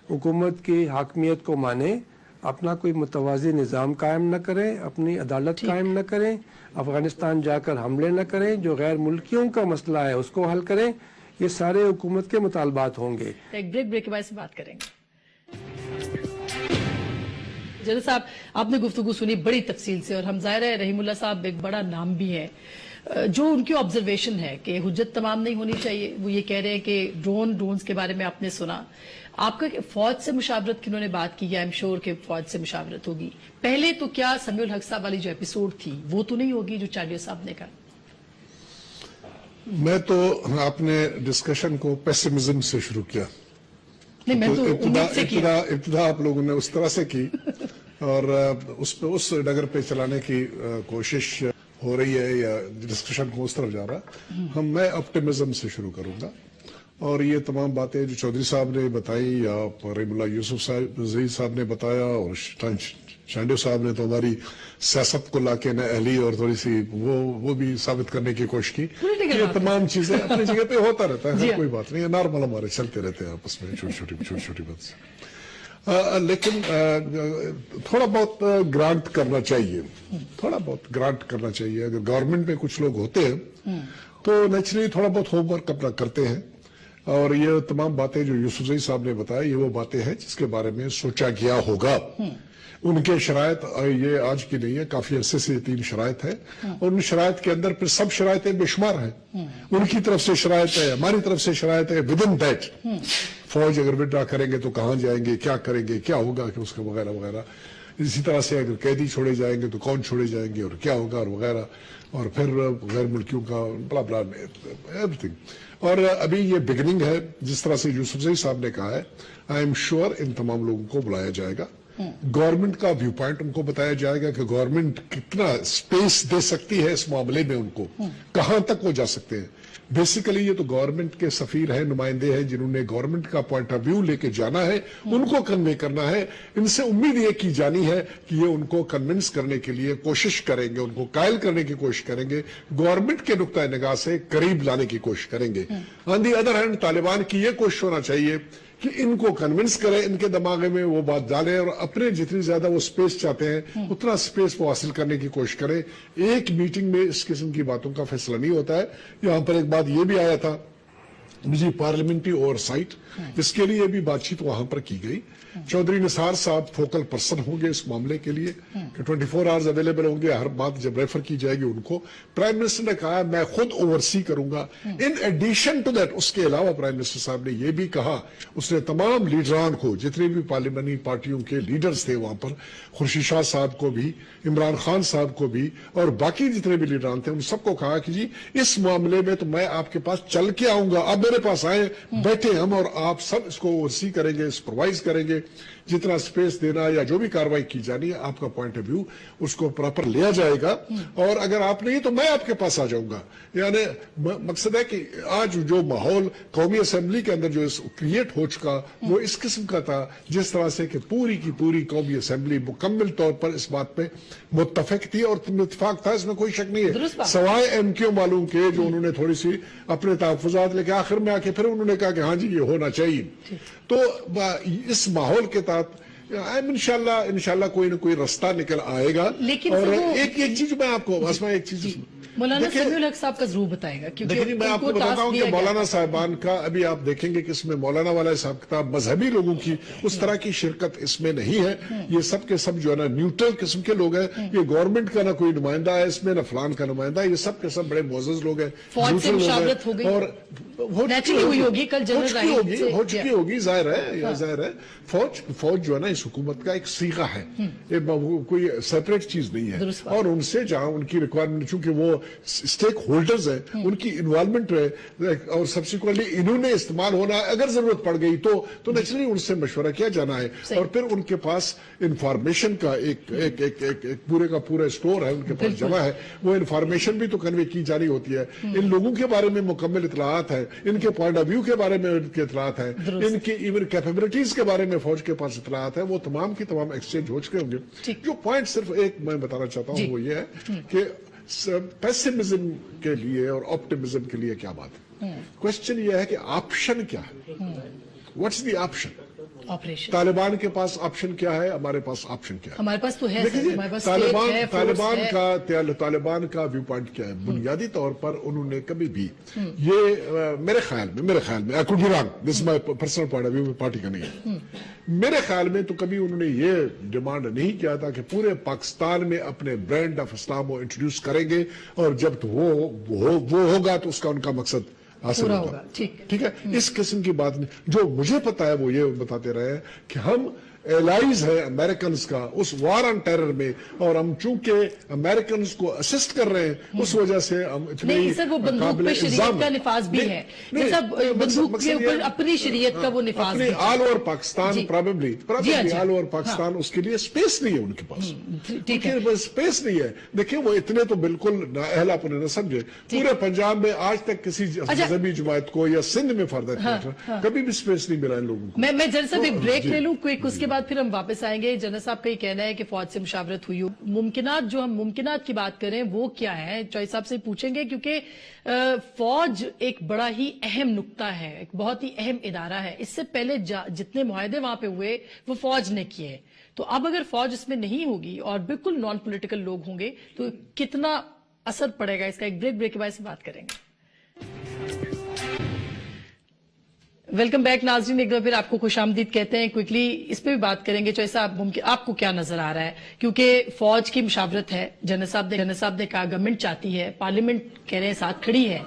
حکومت کی حاکمیت کو مانیں, اپنا کوئی متوازی نظام قائم نہ کریں, اپنی عدالت قائم نہ کریں, افغانستان جا کر حملے نہ کریں, جو غیر ملکیوں کا مسئلہ ہے اس کو حل کریں. یہ سارے حکومت کے مطالبات ہوں گے. ایک بریک کے بعد سے بات کریں گے. جنرل صاحب آپ نے گفتگو سنی بڑی تفصیل سے اور ہم ظاہر ہے رحیم اللہ صاحب ایک بڑا نام بھی ہے, جو ان کی آبزرویشن ہے کہ حجت تمام نہیں ہونی چاہیے. وہ یہ کہہ رہے ہیں کہ ڈرونز کے بارے میں آپ نے سنا, آپ کا فوج سے مشاورت کی انہوں نے بات کی, ایم شور کہ فوج سے مشاورت ہوگی. پہلے تو کیا سمیع الحق صاحب والی جو ایپیسوڈ تھی وہ تو نہیں ہوگی جو چاڈیو صاحب نے کہا؟ میں تو آپ نے ڈسکشن کو پیسمزم سے شروع کیا. ابتدا آپ لوگوں نے اس طرح سے کی اور اس ڈگر پہ چلانے کی کوشش ہو رہی ہے یا ڈسکشن کو اس طرف جا رہا. میں آپٹیمزم سے شروع کروں گا اور یہ تمام باتیں جو چودھری صاحب نے بتائی یا رحیم اللہ یوسف صاحب نے بتایا اور شانڈیو صاحب نے تو ہماری سیاست کو لا کے نہ اہلی اور تھوڑی سی وہ بھی ثابت کرنے کی کوشش کی. یہ تمام چیزیں اپنی جگہ پہ ہوتا رہتا ہے, کوئی بات نہیں, نارمل ہمارے چلتے رہتے ہیں آپس میں چھوٹی چھوٹی بات سے. لیکن تھوڑا بہت گرانٹ کرنا چاہیے, اگر گورنمنٹ میں کچھ لوگ ہوتے ہیں تو نیچرلی تھوڑا بہت ہوم ورک اپنا کرتے ہیں. اور یہ تمام باتیں جو یوسف زئی صاحب نے بتایا یہ وہ باتیں ہیں جس کے بارے میں سوچا گیا ہوگا. ان کے شرائط یہ آج کی نہیں ہے, کافی عرصے سے 3 شرائط ہے اور ان شرائط کے اندر پھر سب شرائطیں بے شمار ہیں. ان کی طرف سے شرائط ہے, ہماری طرف سے شرائط ہے. ودن دیٹ فوج اگر وڈرا کریں گے تو کہاں جائیں گے, کیا کریں گے, کیا ہوگا کہ اس کا وغیرہ وغیرہ. اسی طرح سے اگر قیدی چھوڑے جائیں گے تو کون چھوڑے جائیں گے اور کیا ہوگا اور وغیرہ. اور پھر غیر ملکیوں کا بلا بلا ایوری تھنگ. اور ابھی یہ بگننگ ہے, جس طرح سے یوسف زئی صاحب نے کہا ہے. آئی ایم شیور ان تمام لوگوں کو بلایا جائے گا, گورنمنٹ کا ویو پوائنٹ ان کو بتایا جائے گا کہ گورنمنٹ کتنا سپیس دے سکتی ہے اس معاملے میں, ان کو کہاں تک وہ جا سکتے ہیں. بیسیکلی یہ تو گورنمنٹ کے سفیر ہیں, نمائندے ہیں, جنہوں نے گورنمنٹ کا پوائنٹ آف ویو لے کے جانا ہے, ان کو کنوے کرنا ہے. ان سے امید یہ کی جانی ہے کہ یہ ان کو کنونس کرنے کے لیے کوشش کریں گے, ان کو قائل کرنے کی کوشش کریں گے, گورنمنٹ کے نقطۂ نگاہ سے قریب لانے کی کوشش کریں گے. آن دی ادر ہینڈ طالبان کی یہ کوشش ہونا چاہیے کہ ان کو کنونس کریں, ان کے دماغ میں وہ بات ڈالیں اور اپنے جتنی زیادہ وہ سپیس چاہتے ہیں اتنا سپیس وہ حاصل کرنے کی کوشش کریں. ایک میٹنگ میں اس قسم کی باتوں کا فیصلہ نہیں ہوتا ہے. یہاں پر ایک بات یہ بھی آیا تھا निजी पार्लियामेंट्री ओवरसाइट, इसके लिए भी बातचीत वहां पर की गई। चौधरी निसार साहब फोकल पर्सन होंगे इस मामले के लिए कि 24 आवर्स अवेलेबल होंगे, हर बात जब रेफर की जाएगी उनको। प्राइम मिनिस्टर ने कहा मैं खुद ओवरसी करूंगा। इन एडिशन टू दैट, उसके अलावा प्राइम मिनिस्टर साहब ने यह भी कहा, उसने तमाम लीडरान को, जितने भी पार्लियामेंट्री पार्टियों के लीडर्स थे वहां पर, खुर्शीद शाह साहब को भी, इमरान खान साहब को भी, और बाकी जितने भी लीडरान थे, उन सबको कहा कि जी इस मामले में तो मैं आपके पास चल के आऊंगा, आप मेरे पास आए, बैठे हम और आप सब इसको ओवरसी करेंगे, सुपरवाइज करेंगे, जितना स्पेस देना या जो भी कार्रवाई की जानी है, आपका पॉइंट ऑफ व्यू उसको प्रॉपर लिया जाएगा, और अगर आप नहीं तो मैं आपके पास आ जाऊंगा। यानी मकसद है कि आज जो माहौल कौमी असेंबली के अंदर जो क्रिएट हो चुका, वो इस किस्म का था जिस तरह से कि पूरी की पूरी कौमी असेंबली मुकम्मल तौर पर इस बात पे मुत्तफिक थी, और इत्तेफाक था, इसमें कोई शक नहीं है, सवाए एमक्यू मालूम के जो उन्होंने थोड़ी सी अपने तहफ़्फ़ुज़ात लेके आखिर में आके फिर उन्होंने कहा कि हाँ जी ये होना चाहिए। तो इस माहौल के तहत इंशाल्लाह कोई ना कोई रास्ता निकल आएगा। लेकिन और एक चीज मैं आपको एक चीज मौलाना समीउल हक साहब का जरूर बताएगा, क्योंकि मैं आपको बताता हूं कि मौलाना साहबान का अभी आप देखेंगे कि इसमें मौलाना वाला हिसाब किताब मजहबी लोगों की उस तरह की शिरकत इसमें नहीं है। ये सब के सब जो है ना न्यूट्रल किस्म के लोग हैं, ये गवर्नमेंट का ना कोई नुमाइंदा है इसमें, ना फलान का नुमाइंदा है, ये सब के सब बड़े मोअज़्ज़ज़ लोग हैं, और हो चुकी होगी, जाहिर है। फौज जो है ना इस हुकूमत का एक सीगा है, कोई सेपरेट चीज नहीं है, और उनसे जहां उनकी रिक्वायरमेंट, चूंकि वो स्टेक होल्डर्स हैं, उनकी इन्वॉल्वमेंट है, और सब्सिक्वेंटली इन्होंने इस्तेमाल होना, अगर जरूरत पड़ गई तो नेचुरली उनसे मशवरा किया जाना है, और फिर उनके पास इंफॉर्मेशन का एक पूरे का पूरा स्टोर है, उनके पास जमा है, वो इंफॉर्मेशन भी तो कन्वे की जानी होती है। इन लोगों के बारे में मुकम्मल इतलात है, इनके पॉइंट ऑफ व्यू के बारे में इनके इतलात है, इनकी इवन कैपेबिलिटीज के बारे में फौज के पास इतलात है, वो तमाम की तमाम एक्सचेंज हो चुके होंगे। जो पॉइंट सिर्फ एक मैं बताना चाहता हूँ वो ये है कि पेसिमिज्म के लिए और ऑप्टिमिज्म के लिए क्या बात है। क्वेश्चन ये है कि ऑप्शन क्या है, what's the option. Operation Taliban के पास ऑप्शन क्या है, हमारे पास ऑप्शन क्या है। हमारे पास तो है, हमारे पास तालिबान का व्यू पॉइंट क्या है। बुनियादी तौर पर उन्होंने कभी भी ये मेरे ख्याल में I could be wrong, this is my personal point of view, party का नहीं है, मेरे ख्याल में तो कभी उन्होंने ये डिमांड नहीं किया था कि पूरे पाकिस्तान में अपने ब्रांड ऑफ इस्लाम को इंट्रोड्यूस करेंगे, और जब तो वो होगा तो उसका उनका मकसद हासिल होगा। ठीक है, इस किस्म की बात नहीं। जो मुझे पता है वो ये बताते रहे हैं कि हम एलाइज है अमेरिकन का उस वार ऑन टेरर में, और हम चूंकि अमेरिकन को असिस्ट कर रहे हैं उस वजह से हम इतने नहीं सर, वो बंदूक पे शरीयत का निफाज भी है, जैसा बंदूक के ऊपर अपनी शरीयत का वो निफाज भी all over Pakistan probably all over Pakistan, उसके लिए स्पेस नहीं है उनके पास, ठीक है, स्पेस नहीं है। देखिए वो इतने तो बिल्कुल नाअहल अपने न समझे, पूरे पंजाब में आज तक किसी मजहबी जमात को या सिंध में फर्दर कभी भी स्पेस नहीं मिला इन लोगों को। मैं जरा सा एक ब्रेक ले लूं क्विक, उसके बाद फिर हम वापस आएंगे। जनरल साहब का ये कहना है कि फौज से मुशावरत हुई। हम मुमकिनात की बात करें वो क्या है, चौधरी साहब से पूछेंगे, क्योंकि फौज एक बड़ा ही अहम नुक्ता है, एक बहुत ही अहम इदारा है। इससे पहले जितने मुआहदे वहां पे हुए वो फौज ने किए, तो अब अगर फौज इसमें नहीं होगी और बिल्कुल नॉन पॉलिटिकल लोग होंगे तो कितना असर पड़ेगा इसका। एक ब्रेक के बाद से बात करेंगे। वेलकम बैक नाज़रीन, एक बार फिर आपको खुशामदीद कहते हैं। क्विकली इस पे भी बात करेंगे। चौधरी साहब, आपको क्या नजर आ रहा है, क्योंकि फौज की मुशावरत है, जनरल साहब ने कहा गवर्नमेंट चाहती है, पार्लियामेंट कह रहे हैं साथ खड़ी है,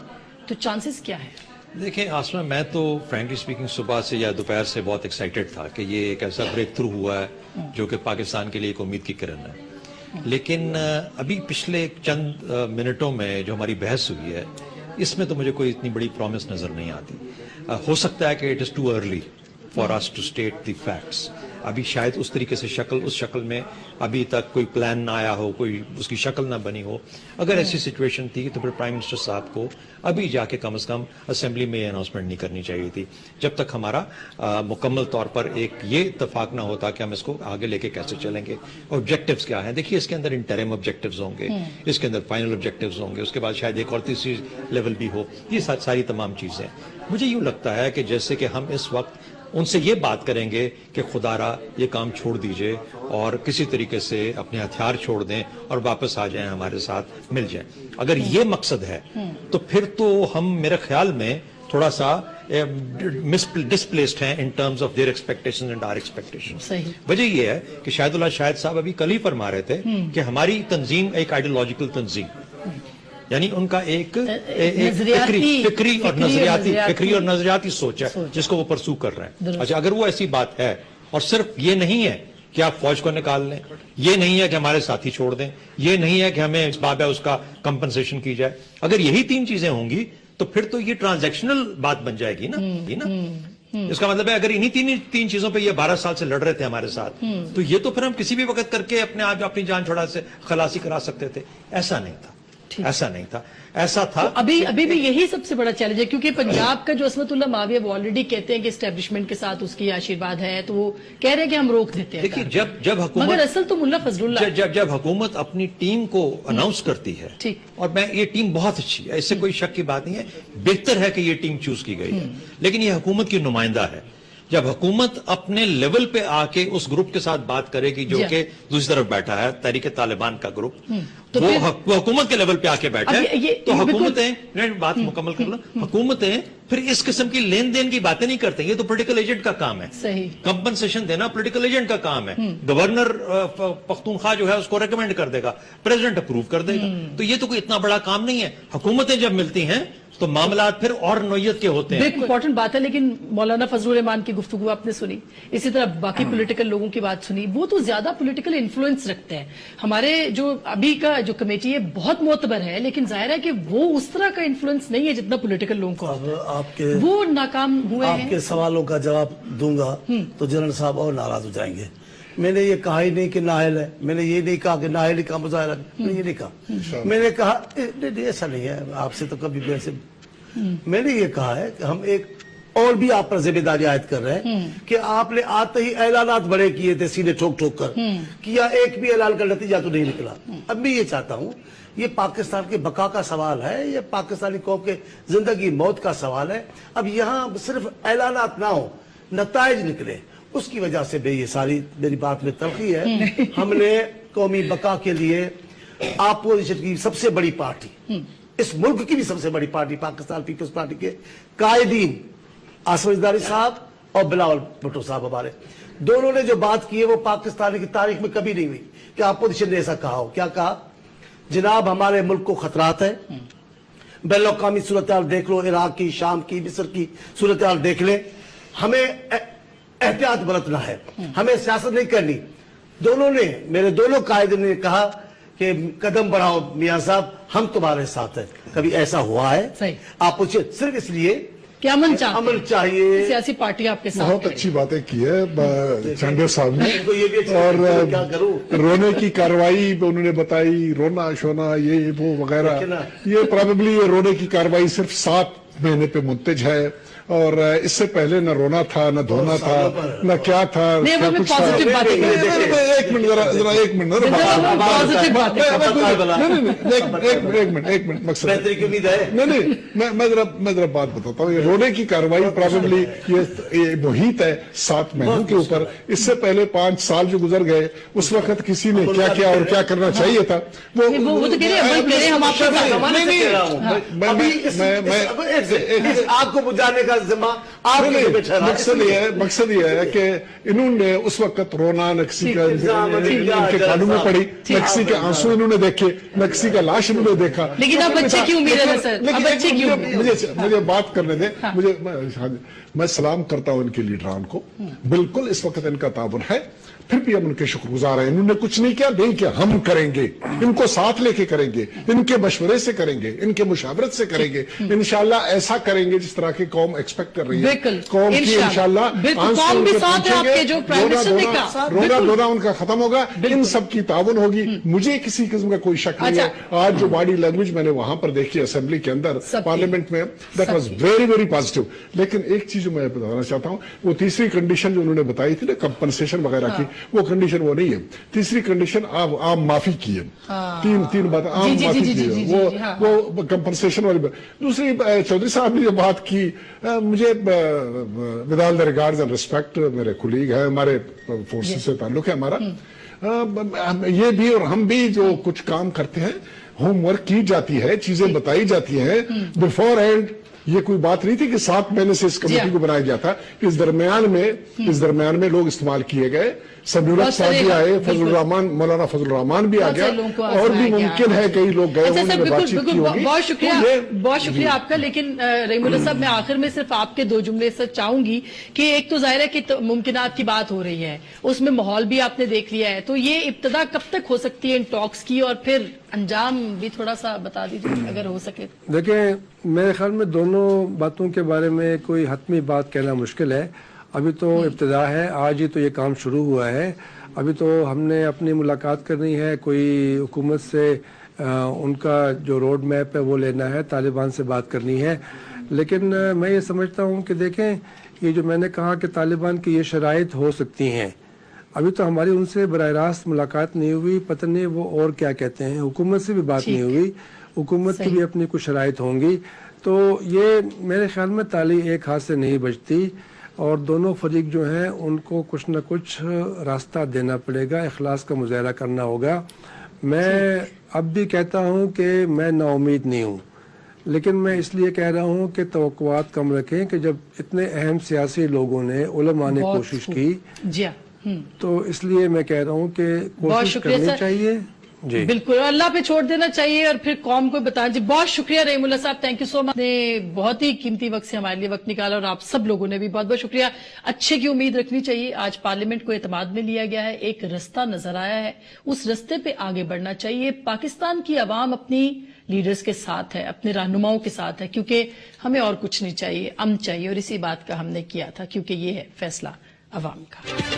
तो चांसेस क्या है? देखिए आसमा, मैं तो फ्रैंकली स्पीकिंग सुबह से या दोपहर से बहुत एक्साइटेड था कि ये एक ऐसा ब्रेक थ्रू हुआ है जो कि पाकिस्तान के लिए एक उम्मीद की किरण है। लेकिन अभी पिछले चंद मिनटों में जो हमारी बहस हुई है, इसमें तो मुझे कोई इतनी बड़ी प्रॉमिस नजर नहीं आती। हो सकता है कि it is too early for us to state the facts. अभी शायद उस तरीके से उस शक्ल में अभी तक कोई प्लान ना आया हो, कोई उसकी शक्ल ना बनी हो। अगर ऐसी सिचुएशन थी तो फिर प्राइम मिनिस्टर साहब को अभी जाके कम से कम असेंबली में ये अनाउंसमेंट नहीं करनी चाहिए थी, जब तक हमारा मुकम्मल तौर पर एक ये इत्तेफाक ना होता कि हम इसको आगे लेके कैसे चलेंगे। ऑब्जेक्टिव्स क्या हैं? देखिए इसके अंदर इंटरिम ऑब्जेक्टिव्स होंगे, इसके अंदर फाइनल ऑब्जेक्टिव्स होंगे, उसके बाद शायद एक और तीसरी लेवल भी हो। ये सारी तमाम चीजें मुझे यूं लगता है कि जैसे कि हम इस वक्त उनसे ये बात करेंगे कि खुदारा ये काम छोड़ दीजिए और किसी तरीके से अपने हथियार छोड़ दें और वापस आ जाएं, हमारे साथ मिल जाएं। अगर ये मकसद है तो फिर तो हम मेरे ख्याल में थोड़ा सा ڈسپلیسڈ ہیں in terms of their expectation and our expectation. صحیح. وجہ یہ ہے کہ شاہد اللہ شاہد صاحب ابھی کل ہی فرما رہے تھے کہ ہماری تنظیم ایک آئیڈیولوجیکل تنظیم، یعنی ان کا ایک فکری اور نظریاتی سوچ ہے جس کو وہ پرسو کر رہے ہیں. اچھا، اگر وہ ایسی بات ہے اور صرف یہ نہیں ہے کہ آپ فوج کو نکال لیں، یہ نہیں ہے کہ ہمارے ساتھی چھوڑ دیں، یہ نہیں ہے کہ ہمیں اس باب ہے اس کا کمپنسیشن کی جائے، اگر یہی 3 چیزیں ہوں گی تو پھر تو یہ ٹرانزیکشنل بات بن جائے گی نا. اس کا مطلب ہے اگر انہی 3 چیزوں پہ یہ 12 سال سے لڑ رہے تھے ہمارے ساتھ، تو یہ تو پھر ہم کسی بھی وقت کر کے اپنے آپ اپنی جان چھڑا سے خلاصی کرا سکتے تھے. ایسا نہیں تھا، ایسا نہیں تھا، ایسا تھا. ابھی بھی یہی سب سے بڑا چیلنج ہے، کیونکہ پنجاب کا جو عصمت اللہ معاویہ وہ آلریڈی کہتے ہیں کہ اسٹیبلشمنٹ کے ساتھ اس کی آشیرواد ہے، تو وہ کہہ رہے ہیں کہ ہم روک دیتے ہیں. دیکھیے جب حکومت، مگر اصل تو ملا فضل اللہ جب حکومت اپنی ٹیم کو اناؤنس کرتی ہے، اور یہ ٹیم بہت اچھی ہے، اس سے کوئی شک کی بات نہیں ہے، بہتر ہے کہ یہ ٹیم چوز کی گئی ہے، لیکن یہ حکومت کی نمائندہ ہے. جب حکومت اپنے لیول پہ آ کے اس گروپ کے ساتھ بات کرے گی جو کہ دوسری طرف بیٹھا ہے، تحریک طالبان کا گروپ، وہ حکومت کے لیول پہ آ کے بیٹھا ہے، تو حکومتیں، بات مکمل کر لو، حکومتیں پھر اس قسم کی لین دین کی باتیں نہیں کرتے. یہ تو پولیٹیکل ایجنٹ کا کام ہے، کمپنسیشن دینا پولیٹیکل ایجنٹ کا کام ہے. گورنر پختونخوا جو ہے اس کو ریکمینڈ کر دے گا، پریزیڈنٹ اپروو کر دے گا، تو یہ تو کوئی اتنا بڑا کام نہیں ہے. حکومتیں جب ملتی ہیں تو معاملات پھر اور نوعیت کے ہوتے ہیں. ایک امپورٹنٹ بات ہے، لیکن مولانا فضل الرحمان کی گفتگو آپ نے سنی، اسی طرح باقی پولیٹیکل لوگوں کی بات سنی، وہ تو زیادہ پولیٹیکل انفلوئنس رکھتے ہیں. ہمارے جو ابھی کا جو کمیٹی ہے بہت معتبر ہے، لیکن ظاہر ہے کہ وہ اس طرح کا انفلوئنس نہیں ہے جتنا پولیٹیکل لوگوں کو. وہ ناکام ہوئے ہیں. آپ کے سوالوں کا جواب دوں گا تو جنرل صاحب اور ناراض ہو جائیں گے. میں نے یہ کہا ہی نہیں کہ نااہل ہے، میں نے یہ نہیں کہا کہ نااہلی کا مظاہرہ، میں نے یہ نہیں کہا. میں نے کہا ایسا نہیں ہے، آپ سے تو کبھی میں نے یہ کہا ہے کہ ہم ایک اور بھی آپ پر ذمہ داری عائد کر رہے ہیں کہ آپ نے آتے ہی اعلانات بڑے کیے تھے سینے ٹھوک ٹھوک کر، کیا ایک بھی اعلان کا نتیجہ تو نہیں نکلا. اب میں یہ چاہتا ہوں، یہ پاکستان کے بقا کا سوال ہے، یہ پاکستانی قوم کے زندگی موت کا سوال ہے. اب یہاں صرف اعلانات نہ ہو، نتائج نکلے، اس کی وجہ سے یہ ساری میری بات میں تلخی ہے. ہم نے قومی بقا کے لیے اپوزیشن کی سب سے بڑی پارٹی، اس ملک کی بھی سب سے بڑی پارٹی پاکستان پیپلز پارٹی کے قائدین آصف زرداری صاحب اور بلاول بھٹو صاحب، ہمارے دونوں نے جو بات کی ہے وہ پاکستان کی تاریخ میں کبھی نہیں ہوئی کہ اپوزیشن نے ایسا کہا ہو. کیا کہا؟ جناب ہمارے ملک کو خطرات ہے، بین الاقوامی صورتحال دیکھ لو، عراق کی، شام کی، مصر کی صورتحال دیکھ لیں، ہمیں احتیاط برتنا ہے، ہمیں سیاست نہیں کرنی. دونوں نے، میرے دونوں قائدین نے کہا کہ قدم بڑھاؤ میاں صاحب، ہم تمہارے ساتھ ہیں. کبھی ایسا ہوا ہے؟ آپ پوچھیں صرف اس لیے کہ امن چاہیے. سیاسی پارٹیاں آپ کے ساتھ بہت اچھی باتیں کی ہے چانڈے صاحب نے، اور رونے کی کارروائی انہوں نے بتائی، رونا شونا یہ وہ وغیرہ، یہ پرابیبلی یہ رونے کی کارروائی صرف 7 مہینے پہ منتج ہے، اور اس سے پہلے نہ رونا تھا، نہ دھونا تھا، نہ کیا تھا، کیا کچھ تھا. ایک منٹ مقصد میں ذرا بات بتاتا ہوں. یہ رونے کی کارروائی پرابیبلی یہ محیط ہے 7 مہینوں کے اوپر. اس سے پہلے 5 سال جو گزر گئے، اس وقت کسی نے کیا کیا اور کیا کرنا چاہیے تھا آپ کو بجانے کا مقصد یہ ہے کہ انہوں نے اس وقت رونا، نکسی کا ان کے کانوں میں پڑی، نکسی کے آنسو انہوں نے دیکھے، نکسی کا لاش انہوں نے دیکھا. لیکن اب بچے کیوں مجھے بات کرنے دیں. میں سلام کرتا ہوں ان کے لیڈران کو، بالکل اس وقت ان کا تعاون ہے، پھر بھی ہم ان کے شکر گزار ہیں. انہوں نے کچھ نہیں کیا، نہیں کیا، ہم کریں گے، ان کو ساتھ لے کے کریں گے، ان کے مشورے سے کریں گے، ان کے مشاورت سے کریں گے. انشاءاللہ ایسا کریں گے جس طرح کی قوم ایکسپیکٹ کر رہی ہے. قوم کی انشاءاللہ رونا دھونا ان کا ختم ہوگا، ان سب کی تعاون ہوگی. مجھے کسی قسم کا کوئی شک نہیں ہے. آج جو باڈی لینگویج میں نے وہاں پر دیکھی اسمبلی کے اندر، پارلیمنٹ میں، that was very very positive. لیکن ایک چیز جو میں بتانا چاہتا ہوں، وہ تیسری کنڈیشن جو انہوں نے بتائی تھی نا کمپنسیشن وغیرہ کی، وہ کنڈیشن وہ نہیں ہے. تیسری کنڈیشن عام معافی کی ہے. تین باتیں عام معافی کی ہے، وہ کمپنسیشن والی بات. دوسری چودھری صاحب نے جو بات کی، مجھے with all the regards and respect, میرے کولیگ ہیں، ہمارے فورسز سے تعلق ہے ہمارا، یہ بھی اور ہم بھی جو کچھ کام کرتے ہیں، ہوم ورک کی جاتی ہے، چیزیں بتائی جاتی ہیں، بیفور اینڈ ये कोई बात नहीं थी कि 7 महीने से इस कमेटी को बनाया गया था। इस दरमियान में लोग इस्तेमाल किए गए, समीउल्लाह साहब भी आए, फजलुर रहमान, मौलाना फजलुर रहमान भी आ गया, और भी मुमकिन है कई लोग गए, उन्होंने बातचीत की होगी। बहुत शुक्रिया आपका। लेकिन रहीमुल्लाह साहब, मैं आखिर में सिर्फ आपके 2 जुमले से चाहूंगी कि एक तो जाहिर है कि मुमकिनात की बात हो रही है, उसमें माहौल भी आपने देख लिया है, तो ये इब्तिदा कब तक हो सकती है इन टॉक्स की, और फिर अंजाम भी थोड़ा सा बता दीजिए अगर हो सके। देखिए, मेरे ख्याल में दोनों बातों के बारे में कोई हतमी बात कहना मुश्किल है। अभी तो इब्तिदा है, आज ही तो ये काम शुरू हुआ है। अभी तो हमने अपनी मुलाकात करनी है, कोई हुकूमत से उनका जो रोड मैप है वो लेना है, तालिबान से बात करनी है। लेकिन मैं ये समझता हूँ कि देखें, ये जो मैंने कहा कि तालिबान की ये शराइत हो सकती हैं, अभी तो हमारी उनसे बराह रास्त मुलाकात नहीं हुई, पता नहीं वो और क्या कहते हैं। हुकूमत से भी बात नहीं हुई, हुकूमत की भी अपनी कुछ शराइत होंगी। तो ये मेरे ख्याल में ताली एक हाथ से नहीं बजती, और दोनों फरीक जो हैं उनको कुछ न कुछ रास्ता देना पड़ेगा, इखलास का मुजाहरा करना होगा। मैं अब भी कहता हूँ कि मैं नाउमीद नहीं हूँ, लेकिन मैं इसलिए कह रहा हूँ कि तवक्कुआत कम रखें कि जब इतने अहम सियासी लोगों ने, उलमा ने कोशिश की, तो इसलिए मैं कह रहा हूँ कि कोशिश करनी चाहिए जी, बिल्कुल, अल्लाह पे छोड़ देना चाहिए और फिर कौम को बताना जी। बहुत शुक्रिया रहीमुल्लाह साहब, थैंक यू सो मच। ने बहुत ही कीमती वक्त से हमारे लिए वक्त निकाला, और आप सब लोगों ने भी बहुत बहुत शुक्रिया। अच्छे की उम्मीद रखनी चाहिए। आज पार्लियामेंट को एतमाद में लिया गया है, एक रास्ता नजर आया है, उस रास्ते पे आगे बढ़ना चाहिए। पाकिस्तान की आवाम अपनी लीडर्स के साथ है, अपने रहनुमाओं के साथ है, क्योंकि हमें और कुछ नहीं चाहिए, अमन चाहिए, और इसी बात का हमने किया था, क्योंकि ये है फैसला अवाम का।